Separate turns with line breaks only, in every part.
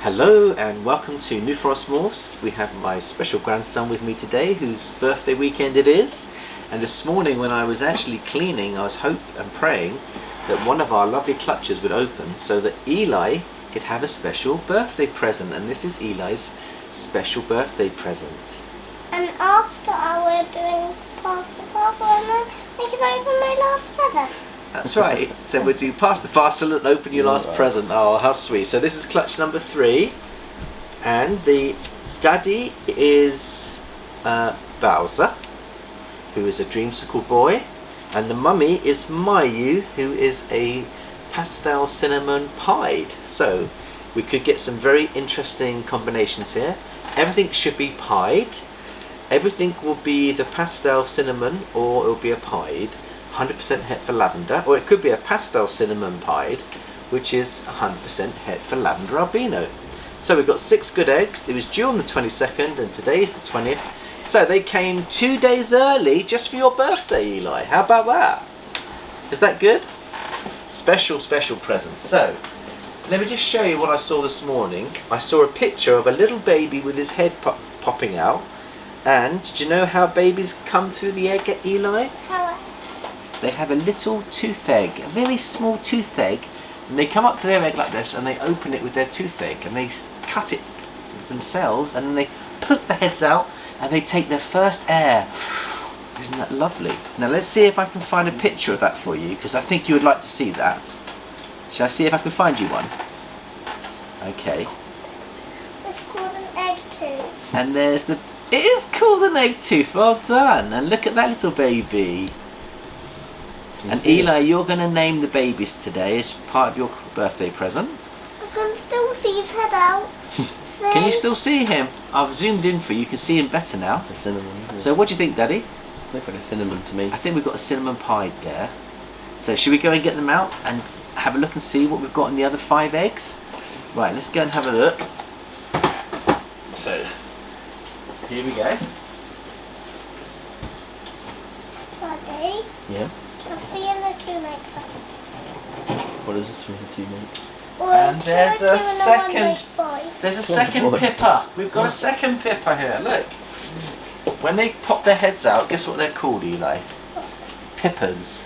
Hello and welcome to New Forest Morphs. We have my special grandson with me today whose birthday weekend it is. And this morning when I was actually cleaning, I was hoping and praying that one of our lovely clutches would open so that Eli could have a special birthday present. And this is Eli's special birthday present.
And after we're doing pass the parcel and then I can open my last present.
That's right. So we'll do pass the parcel and open your last present. Oh, how sweet. So this is clutch number 3. And the daddy is Bowser, who is a dreamsicle boy. And the mummy is Mayu, who is a pastel cinnamon pied. So we could get some very interesting combinations here. Everything should be pied. Everything will be the pastel cinnamon or it will be a pied. 100% het for lavender, or it could be a pastel cinnamon pied, which is 100% het for lavender albino. So we've got 6 good eggs. It was due on the 22nd and today's the 20th. So they came 2 days early just for your birthday, Eli. How about that? Is that good? Special present. So let me just show you what I saw this morning. I saw a picture of a little baby with his head popping out. And do you know how babies come through the egg, Eli?
How?
They have a little tooth egg, a very small tooth egg, and they come up to their egg like this and they open it with their tooth egg and they cut it themselves and then they poke the heads out and they take their first air. Isn't that lovely? Now let's see if I can find a picture of that for you, because I think you would like to see that. Shall I see if I can find you one? Okay.
It's called an egg tooth.
And there's the... It is called an egg tooth, well done. And look at that little baby. And Eli, you're going to name the babies today as part of your birthday present.
I can still see his head out.
Can you still see him? I've zoomed in for you. You can see him better now.
It's a cinnamon, isn't it?
So what do you think, Daddy?
Looks like a cinnamon to me.
I think we've got a cinnamon pie there. So should we go and get them out and have a look and see what we've got in the other 5 eggs? Right, let's go and have a look. So, here we go.
Daddy,
Yeah.
a 3 and a 2 make up.
What does a 3 and 2 make?
And there's a second.
5.
There's a second pipper. We've got a second pipper here. Look. When they pop their heads out, guess what they're called, Eli? Pippers.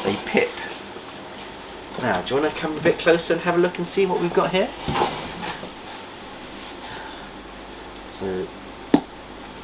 They pip. Now, do you want to come a bit closer and have a look and see what we've got here? So,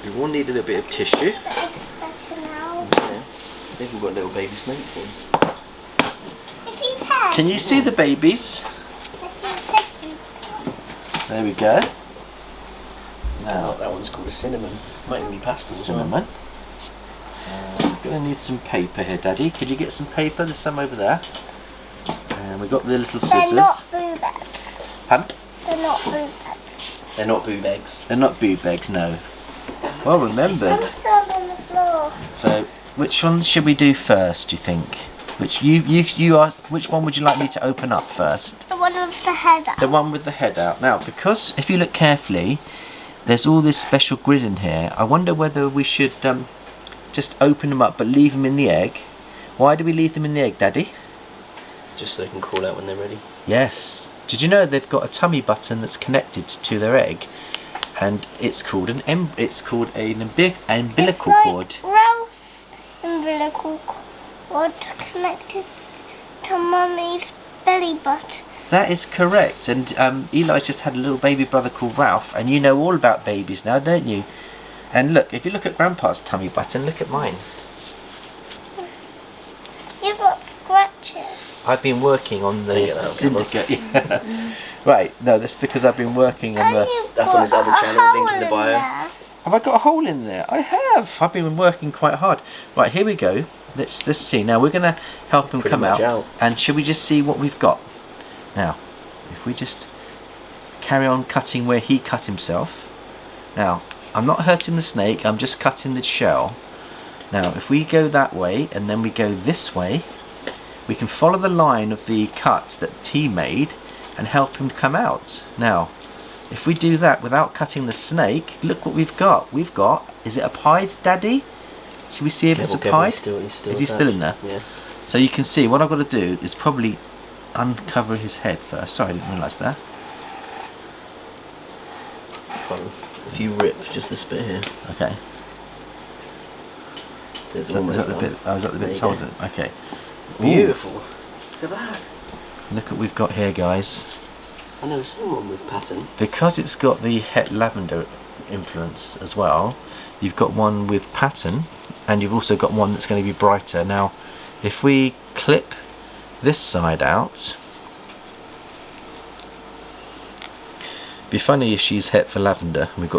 we will need a little bit of tissue.
The egg's better now.
Yeah. They've all got little baby snakes in.
I see his head.
Can you see the babies?
I see his head.
There we go.
Oh,
Now,
that one's called a cinnamon. Might even be pastel.
cinnamon. We're going to need some paper here, Daddy. Could you get some paper? There's some over there. And we've got the little scissors.
They're not boob eggs.
Pardon?
They're not boob eggs.
They're not boob eggs.
They're not boob eggs, no. Well remembered.
Some down on the floor.
So, which one should we do first, do you think? Which one would you like me to open up first?
The one with the head out.
The one with the head out. Now, because if you look carefully, there's all this special grid in here. I wonder whether we should just open them up but leave them in the egg. Why do we leave them in the egg, Daddy?
Just so they can crawl out when they're ready.
Yes. Did you know they've got a tummy button that's connected to their egg, and it's called an umbilical cord.
Ralph's umbilical cord connected to Mummy's belly button.
That is correct. And Eli's just had a little baby brother called Ralph, and you know all about babies now, don't you? And look, if you look at Grandpa's tummy button, look at mine.
You've got scratches.
I've been working on the
Yeah,
syndicate. Yeah. Right, no, that's because I've been working on
And
the...
you've
That's
got
on his other
a
channel, link in the
hole
bio.
there.
Have I got a hole in there? I have. I've been working quite hard. Right, here we go. Let's see. Now we're going to help him
Pretty
come
much
out.
out.
And should we just see what we've got? Now, if we just carry on cutting where he cut himself. Now, I'm not hurting the snake. I'm just cutting the shell. Now, if we go that way and then we go this way, we can follow the line of the cut that he made and help him come out. Now, if we do that without cutting the snake, look what we've got. We've got, is it a pied, Daddy? Should we see if it's a pied? Is he still in there?
Yeah.
So you can see what I've got to do is probably uncover his head first. Sorry, I didn't realise that.
If you rip just this bit here.
Okay.
So it's
Is that the bit? Oh, is that the bit that's holding? Okay.
Beautiful. Look at that.
Look what we've got here, guys.
I've never seen one with pattern.
Because it's got the het lavender influence as well, you've got one with pattern, and you've also got one that's going to be brighter. Now, if we clip this side out, it'd be funny if she's het for lavender. We've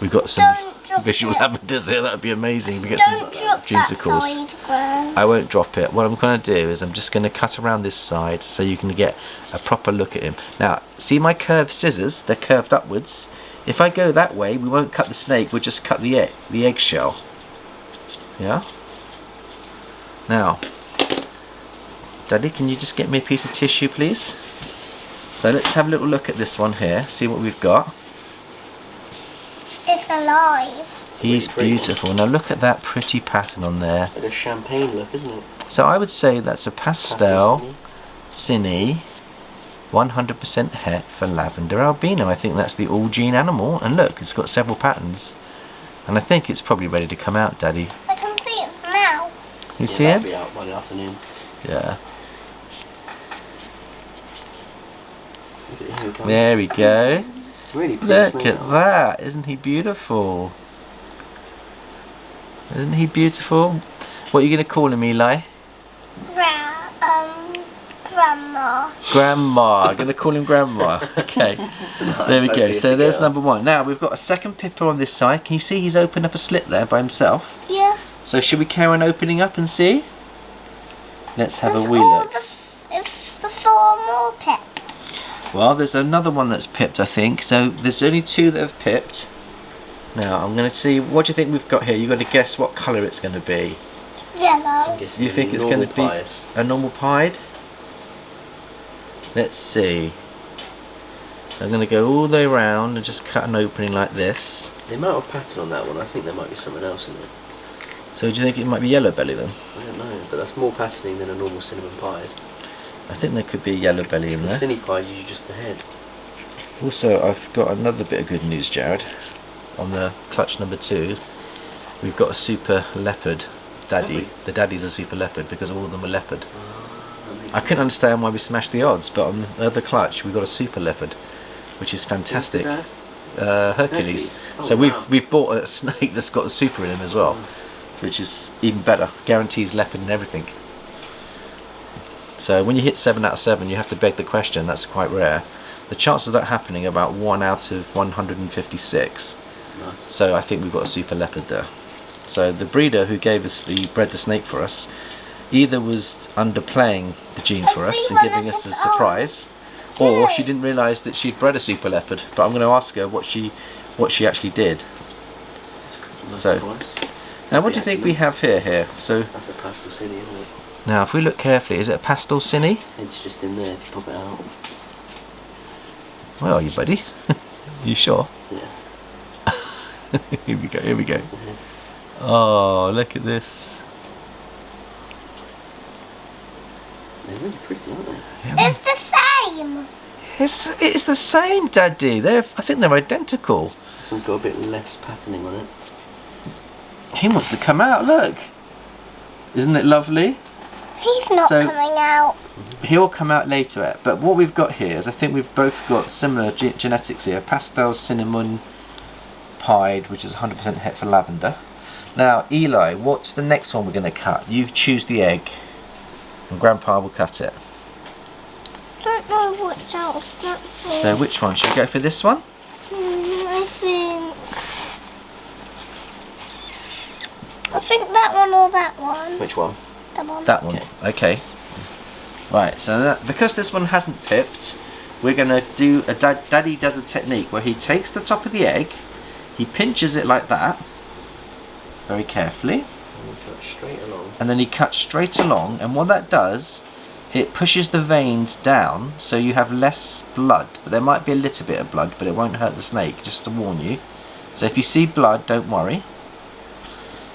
got some visual lavenders here. That'd be amazing. We get some dreamsicles. I won't drop it. What I'm going to do is I'm just going to cut around this side so you can get a proper look at him. Now, see my curved scissors? They're curved upwards. If I go that way, we won't cut the snake. We'll just cut the eggshell. Yeah. Now, Daddy, can you just get me a piece of tissue, please? So let's have a little look at this one here. See what we've got.
It's alive.
He's beautiful. Now look at that pretty pattern on there.
It's like a champagne look, isn't it?
So I would say that's a pastel, Cinny, 100% het for lavender albino. I think that's the all gene animal. And look, it's got several patterns. And I think it's probably ready to come out, Daddy.
I can see it now.
You see it?
It'll be out by the afternoon.
Yeah.
Here he comes.
There we go.
Really pretty
Look
snake.
at that. Isn't he beautiful? Isn't he beautiful? What are you going to call him, Eli?
Grandma.
Grandma. I'm going to call him Grandma. Okay. There we go.
hopefully
So
it's a
there's
girl.
number one. Now we've got a second Pippa on this side. Can you see he's opened up a slit there by himself?
Yeah.
So should we carry on opening up and see? Let's have a
It's
wee
all
look.
It's the 4 more pet.
Well, there's another one that's pipped, I think. So there's only 2 that have pipped. Now I'm going to see. What do you think we've got here? You've got to guess what colour it's going to be.
Yellow.
You think it's going to be a normal pied? Let's see. So I'm going to go all the way around and just cut an opening like this.
The amount of pattern on that one, I think there might be something else in it.
So do you think it might be yellow belly then?
I don't know, but that's more patterning than a normal cinnamon pied.
I think there could be a yellow belly in
The
there.
Cinny pied, usually just the head.
Also, I've got another bit of good news, Jared. On the clutch number 2, we've got a super leopard daddy. The daddy's a super leopard because all of them are leopard. I couldn't understand why we smashed the odds, but on the other clutch we've got a super leopard, which is fantastic.
Who's the dad?
Hercules.
Oh,
So
wow.
we've bought a snake that's got a super in him as well, which is even better. Guarantees leopard and everything. So when you hit 7 out of 7, you have to beg the question. That's quite rare. The chances of that happening are about 1 out of 156.
Nice.
So I think we've got a super leopard there. So the breeder who gave us bred the snake for us either was underplaying the gene for us and giving us a surprise, or she didn't realise that she'd bred a super leopard. But I'm going to ask her what she actually did.
That's
So-
nice.
Now what do you think we have here? So
That's a pastel Cinny, isn't it?
now if we look carefully, is it a pastel Cinny?
It's just in there if you pop it out.
Where are you, buddy? You sure?
Yeah.
Here we go, here we go.
That's the head.
Oh, look at this.
They're really pretty, aren't they?
It's the same.
It's the same, Daddy. I think they're identical.
This one's got a bit less patterning on it.
He wants to come out, look. Isn't it lovely?
He's not
So-
coming out.
He'll come out later, but what we've got here is I think we've both got similar genetics here. Pastel, cinnamon, pied, which is 100% het for lavender. Now, Eli, what's the next one we're going to cut? You choose the egg, and Grandpa will cut it.
Don't know what's out of that for.
So which one? Should we go for this one?
I think that one or that one.
Which one?
That one.
That one. Okay. Right, so because this one hasn't pipped, we're going to do Daddy does a technique where he takes the top of the egg, he pinches it like that, very carefully,
And we cut straight along.
and then he cuts straight along, and what that does, it pushes the veins down so you have less blood, but there might be a little bit of blood, but it won't hurt the snake, just to warn you. So if you see blood, don't worry.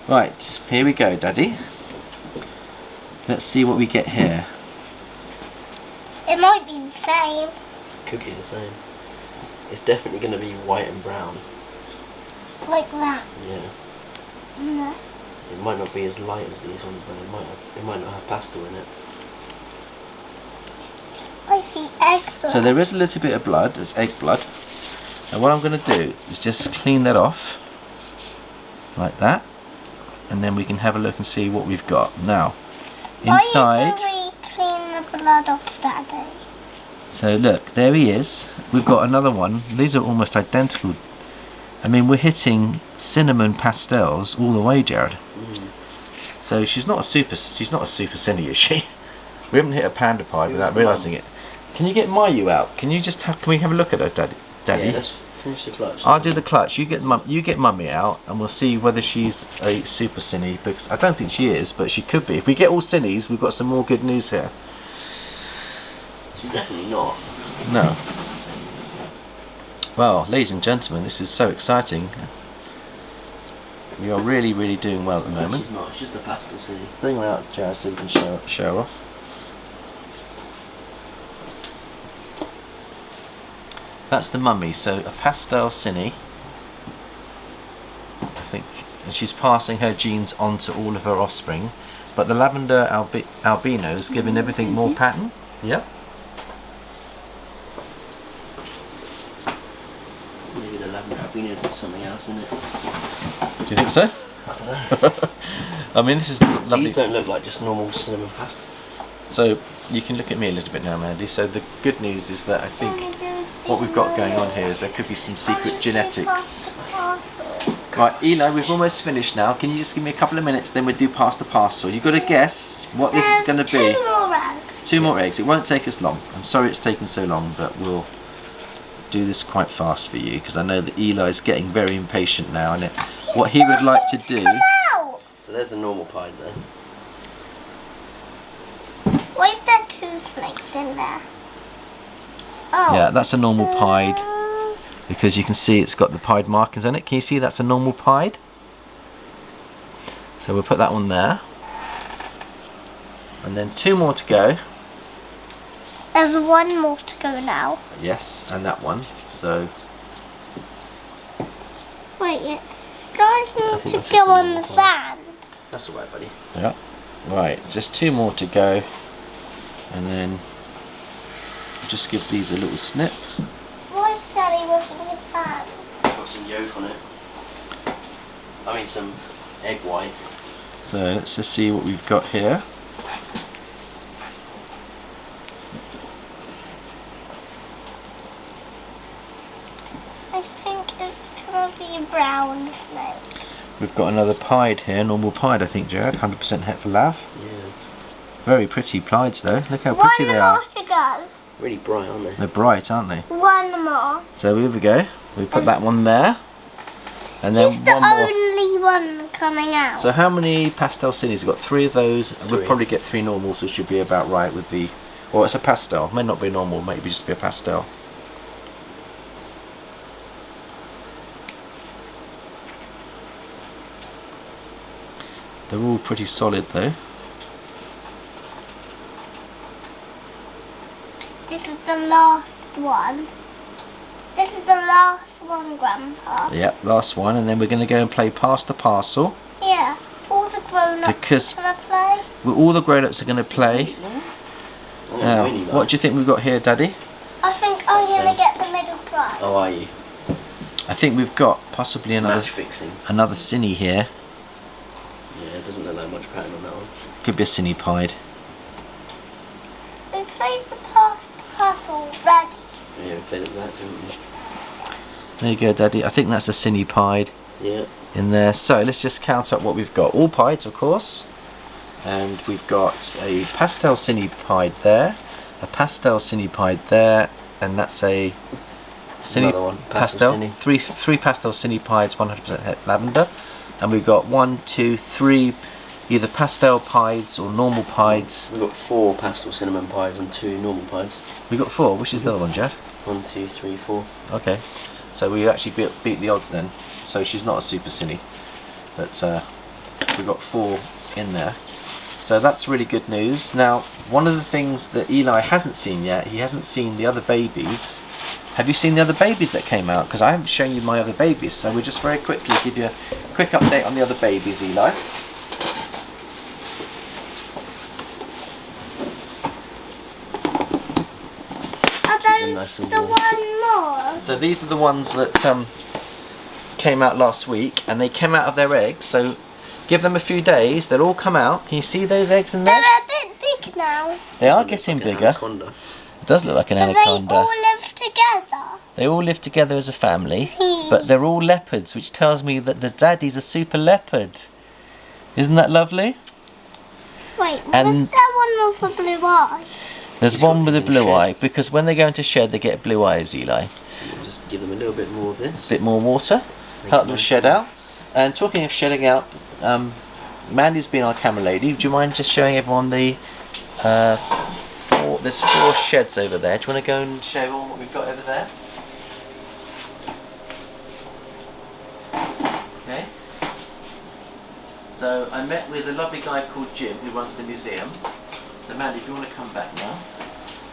Right, here we go, Daddy. Let's see what we get here.
It might be the same.
Could be the same. It's definitely going to be white and brown.
Like that.
Yeah.
No.
It might not be as light as these ones though. It might not have pastel in it.
I see egg blood.
So there is a little bit of blood. There's egg blood. And what I'm going to do is just clean that off like that, and then we can have a look and see what we've got now. Inside.
Why don't we clean the blood off that day?
So look, there he is. We've got another one. These are almost identical. I mean, we're hitting cinnamon pastels all the way, Jared. So she's not a super Cinny, is she? We haven't hit a panda pie without realising it. Can you get Mayu out? Can you just can we have a look at her, Daddy?
Yeah, let's finish the clutch.
I'll do the clutch. You get Mummy out, and we'll see whether she's a super Cinny, because I don't think she is, but she could be. If we get all Cinnies, we've got some more good news here.
She's definitely not.
No. Well, ladies and gentlemen, this is so exciting. We are really, really doing well at the moment.
She's not. It's just a pastel Cinny.
Bring her out, Jared, so we can show her off. That's the mummy, so a pastel Cinny, I think, and she's passing her genes on to all of her offspring. But the Lavender Albinos giving everything more pattern. Yep.
Maybe the Lavender Albinos have something else in it.
Do you think so?
I don't know.
I mean, this is lovely.
These don't look like just normal cinnamon pastel.
So you can look at me a little bit now, Mandy. So the good news is that I think what we've got going on here is there could be some secret genetics. Right, Eli, we've almost finished now. Can you just give me a couple of minutes, then we'll do past the parcel. You've got to guess what this is going to be.
2 more eggs.
2 more eggs. It won't take us long. I'm sorry it's taken so long, but we'll do this quite fast for you, because I know that Eli's getting very impatient now, and what he would like to do.
Come out.
So there's a normal pied there.
Why is there 2 snakes in there? Oh.
Yeah, that's a normal pied, because you can see it's got the pied markings on it. Can you see that's a normal pied? So we'll put that one there. And then 2 more to go.
There's 1 more to go now.
Yes, and that one. So
Wait, it's starting
think
to
that's
go
just a
on the
normal
sand.
That's alright, buddy.
yeah. Right, just 2 more to go. And then just give these a little snip.
Why is Daddy washing his hands?
Got some yolk on it. I mean some egg white.
So let's just see what we've got here.
I think it's gonna be a brown snake.
We've got another pied here, normal pied I think, Jared. 100% het for Lav.
Yeah.
Very pretty pieds though. Look how pretty they
One
are.
more to go.
Really bright, aren't they?
They're bright, aren't they?
1 more.
So here we go. We put that one there. And then
It's the
one more.
only one coming out.
So how many pastel Cinnies? We've got 3 of those. And we'll
3.
probably get 3 normals, which should be about right with the... Or it's a pastel. May not be normal, maybe just be a pastel. They're all pretty solid though.
This is the last one. This is the last one, Grandpa.
Yep, last one. And then we're going to go and play Pass the Parcel.
Yeah, all the grown-ups
Because
gonna play.
all the grown-ups are going to play.
Oh,
Now,
really nice.
what do you think we've got here, Daddy?
I think I'm gonna get the middle prize.
Oh, are you?
I think we've got possibly another
Match fixing.
Cinny here.
Yeah, it doesn't look like much pattern on that one.
Could be a Cinny pied.
We played the pass already.
Yeah, we played that, didn't we?
There you go, Daddy. I think that's a Cinny pied
Yeah.
in there. So let's just count up what we've got. All pieds, of course. And we've got a pastel Cinny pied there, a pastel Cinny pied there, and that's a Cinny
Another one,
pastel.
Cinny.
Three pastel Cinny pieds, 100% het lavender. And we've got 1, 2, 3 either pastel pieds or normal pieds.
We've got 4 pastel cinnamon pies and 2 normal pies.
We've got 4. Which is the other one, Jad?
1, 2, 3, 4.
Okay. So we actually beat the odds then. So she's not a super Cinny. But we've got 4 in there. So that's really good news. Now, one of the things that Eli hasn't seen yet, he hasn't seen the other babies. Have you seen the other babies that came out? Because I haven't shown you my other babies, so we'll just very quickly give you a quick update on the other babies, Eli.
Are
Nice
those
and
the
warm.
one more?
So these are the ones that came out last week, and they came out of their eggs, so give them a few days, they'll all come out. Can you see those eggs in there?
They're a bit big now.
They are
Looks
getting
like an
bigger.
anaconda.
It does look like an
Do
anaconda.
they all live together?
They all live together as a family, but they're all leopards, which tells me that the daddy's a super leopard. Isn't that lovely?
Wait,
And-
was there one with a blue eye?
There's
He's
one
got
with a
his in
blue
shed.
eye, because when they go into shed, they get blue eyes, Eli.
We'll just give them a little bit more of this.
Bit more water,
Make
help
it
them
nice
shed
and-
out. And talking of shedding out, Mandy's been our camera lady. Do you mind just showing everyone the there's 4 sheds over there. Do you want to go and show everyone what we've got over there? Okay. So I met with a lovely guy called Jim who runs the museum. So Mandy, if you want to come back now.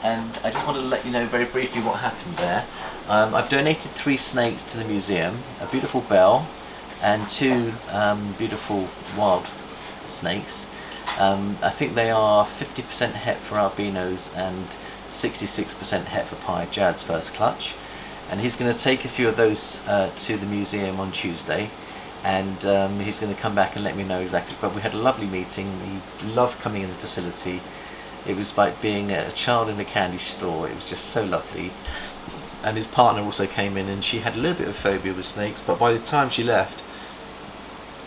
And I just wanted to let you know very briefly what happened there. I've donated 3 snakes to the museum, a beautiful bell and 2 beautiful wild snakes. I think they are 50% het for albinos and 66% het for pie, Jad's first clutch. And he's going to take a few of those to the museum on Tuesday, and he's going to come back and let me know exactly. But we had a lovely meeting. He loved coming in the facility. It was like being a child in a candy store. It was just so lovely. And his partner also came in, and she had a little bit of phobia with snakes, but by the time she left,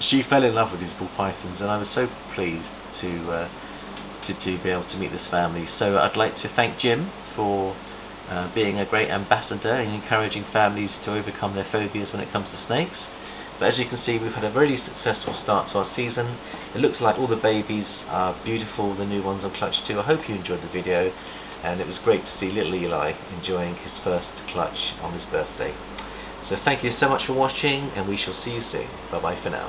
she fell in love with these ball pythons, and I was so pleased to be able to meet this family. So I'd like to thank Jim for being a great ambassador and encouraging families to overcome their phobias when it comes to snakes. But as you can see, we've had a really successful start to our season. It looks like all the babies are beautiful, the new ones on clutch 2. I hope you enjoyed the video, and it was great to see little Eli enjoying his first clutch on his birthday. So thank you so much for watching, and we shall see you soon. Bye bye for now.